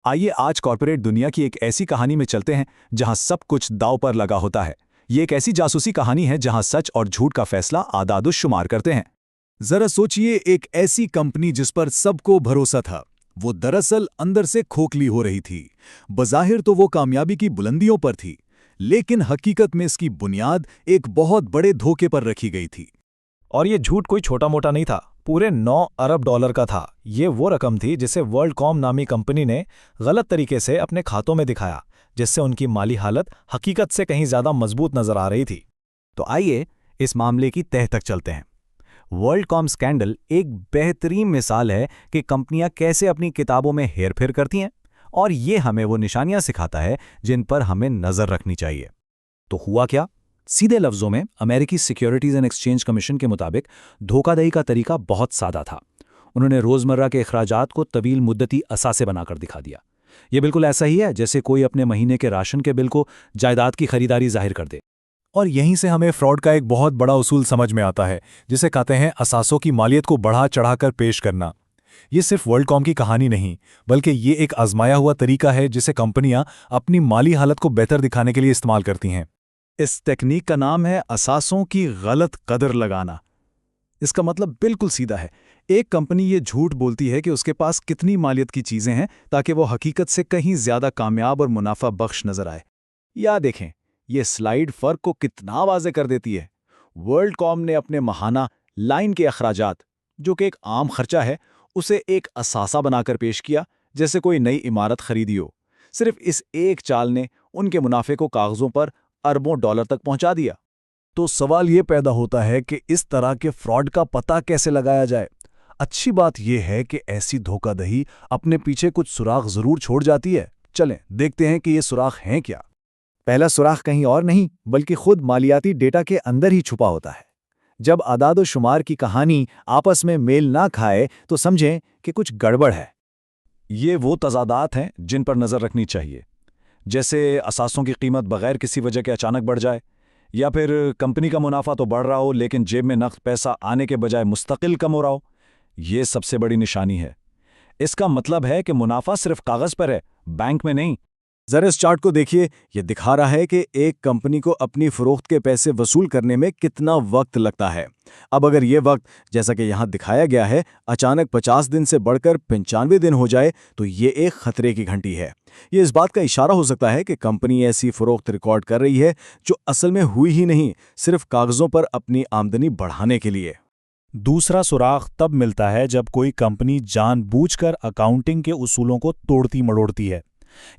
आइए आज कॉर्पोरेट दुनिया की एक ऐसी कहानी में चलते हैं जहां सब कुछ दांव पर लगा होता है। ये एक ऐसी जासूसी कहानी है जहां सच और झूठ का फैसला आदादुश-शुमार करते हैं। जरा सोचिए, एक ऐसी कंपनी जिस पर सबको भरोसा था, वो दरअसल अंदर से खोखली हो रही थी। बज़ाहिर तो वो कामयाबी की बुलंदियों पर थी, लेकिन हकीकत में इसकी बुनियाद एक बहुत बड़े धोखे पर रखी गई थी। और ये झूठ कोई छोटा मोटा नहीं था, पूरे 9 अरब डॉलर का था। ये वो रकम थी जिसे वर्ल्डकॉम नामी कंपनी ने गलत तरीके से अपने खातों में दिखाया, जिससे उनकी माली हालत हकीकत से कहीं ज्यादा मजबूत नजर आ रही थी। तो आइए इस मामले की तह तक चलते हैं। वर्ल्डकॉम स्कैंडल एक बेहतरीन मिसाल है कि कंपनियां कैसे अपनी किताबों में हेरफेर करती हैं, और ये हमें वो निशानियां सिखाता है जिन पर हमें नजर रखनी चाहिए। तो हुआ क्या? सीधे लफ्जों में अमेरिकी सिक्योरिटीज एंड एक्सचेंज कमीशन के मुताबिक धोखाधड़ी का तरीका बहुत सादा था। उन्होंने रोजमर्रा के अखराजात को तवील मुद्दती असासे बनाकर दिखा दिया। यह बिल्कुल ऐसा ही है जैसे कोई अपने महीने के राशन के बिल को जायदाद की खरीदारी जाहिर कर दे। और यहीं से हमें फ्रॉड का एक बहुत बड़ा उसूल समझ में आता है, जिसे कहते हैं असासों की मालियत को बढ़ा चढ़ाकर पेश करना। ये सिर्फ वर्ल्डकॉम की कहानी नहीं, बल्कि ये एक आजमाया हुआ तरीका है जिसे कंपनियां अपनी माली हालत को बेहतर दिखाने के लिए इस्तेमाल करती हैं। इस टेक्निक का नाम है असासों की गलत कदर लगाना। इसका मतलब बिल्कुल सीधा है। एक कंपनी ये झूठ बोलती है कि उसके पास कितनी मालियत की चीजें हैं ताकि वो हकीकत से कहीं ज्यादा कामयाब और मुनाफा बख्श नजर आए। या देखें, ये स्लाइड फर्क को कितना वाज़ेह कर देती है। वर्ल्डकॉम ने अपने माहाना लाइन के अखराजात, जो कि एक आम खर्चा है, उसे एक असासा बनाकर पेश किया, जैसे कोई नई इमारत खरीदी हो। सिर्फ इस एक चाल ने उनके मुनाफे को कागजों पर अरबों डॉलर तक पहुंचा दिया। तो सवाल ये पैदा होता है कि इस तरह के फ्रॉड का पता कैसे लगाया जाए। अच्छी बात यह है कि ऐसी धोखाधड़ी अपने पीछे कुछ सुराग जरूर छोड़ जाती है। चलें देखते हैं कि ये सुराग हैं क्या। पहला सुराख कहीं और नहीं बल्कि खुद मालियाती डेटा के अंदर ही छुपा होता है। जब आदाद शुमार की कहानी आपस में मेल ना खाए तो समझें कि कुछ गड़बड़ है। ये वो तजादात हैं जिन पर नजर रखनी चाहिए, जैसे असासों की कीमत बगैर किसी वजह के अचानक बढ़ जाए, या फिर कंपनी का मुनाफा तो बढ़ रहा हो लेकिन जेब में नकद पैसा आने के बजाय मुस्तकिल कम हो रहा हो। ये सबसे बड़ी निशानी है। इसका मतलब है कि मुनाफा सिर्फ कागज पर है, बैंक में नहीं। जरा इस चार्ट को देखिए, यह दिखा रहा है कि एक कंपनी को अपनी फरोख्त के पैसे वसूल करने में कितना वक्त लगता है। अब अगर यह वक्त, जैसा कि यहां दिखाया गया है, अचानक 50 दिन से बढ़कर 95 दिन हो जाए तो ये एक खतरे की घंटी है। ये इस बात का इशारा हो सकता है कि कंपनी ऐसी फरोख्त रिकॉर्ड कर रही है जो असल में हुई ही नहीं, सिर्फ कागजों पर अपनी आमदनी बढ़ाने के लिए। दूसरा सुराग तब मिलता है जब कोई कंपनी जानबूझकर अकाउंटिंग के उसूलों को तोड़ती मड़ोड़ती है।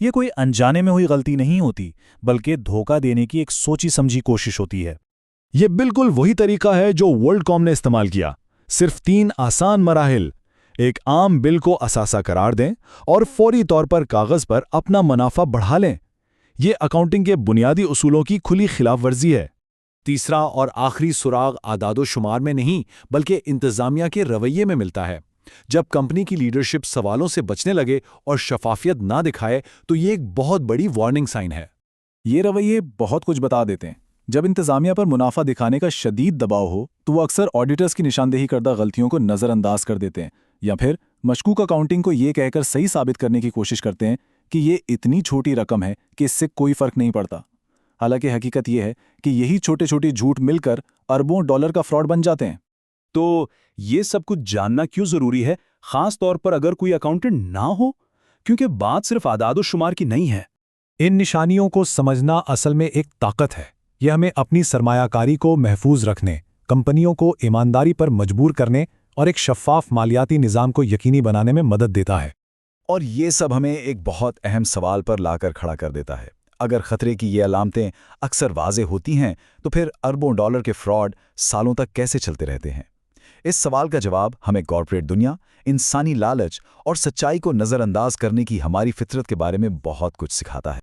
ये कोई अनजाने में हुई गलती नहीं होती, बल्कि धोखा देने की एक सोची समझी कोशिश होती है। ये बिल्कुल वही तरीका है जो वर्ल्डकॉम ने इस्तेमाल किया। सिर्फ 3 आसान मराहिल। एक आम बिल को असासा करार दें और फौरी तौर पर कागज पर अपना मुनाफा बढ़ा लें। ये अकाउंटिंग के बुनियादी उसूलों की खुली खिलाफ वर्जी है। तीसरा और आखिरी सुराग आदादो शुमार में नहीं बल्कि इंतजामिया के रवैये में मिलता है। जब कंपनी की लीडरशिप सवालों से बचने लगे और शफाफियत ना दिखाए तो ये एक बहुत बड़ी वार्निंग साइन है। ये रवैये बहुत कुछ बता देते हैं। जब इंतजामिया पर मुनाफा दिखाने का शदीद दबाव हो तो वो अक्सर ऑडिटर्स की निशानदेही करदा गलतियों को नज़रअंदाज कर देते हैं, या फिर मशकूक अकाउंटिंग को ये कहकर सही साबित करने की कोशिश करते हैं कि ये इतनी छोटी रकम है कि इससे कोई फर्क नहीं पड़ता। हालांकि हकीकत ये है कि यही छोटे छोटे झूठ मिलकर अरबों डॉलर का फ्रॉड बन जाते हैं। तो ये सब कुछ जानना क्यों जरूरी है, खास तौर पर अगर कोई अकाउंटेंट ना हो? क्योंकि बात सिर्फ आदाद शुमार की नहीं है। इन निशानियों को समझना असल में एक ताकत है। यह हमें अपनी सरमायाकारी को महफूज रखने, कंपनियों को ईमानदारी पर मजबूर करने और एक शफ़ाफ मालियाती निज़ाम को यकीनी बनाने में मदद देता है। और ये सब हमें एक बहुत अहम सवाल पर लाकर खड़ा कर देता है। अगर खतरे की ये अलामतें अक्सर वाज़ेह होती हैं तो फिर अरबों डॉलर के फ्रॉड सालों तक कैसे चलते रहते हैं? इस सवाल का जवाब हमें कॉर्पोरेट दुनिया, इंसानी लालच और सच्चाई को नज़रअंदाज करने की हमारी फितरत के बारे में बहुत कुछ सिखाता है।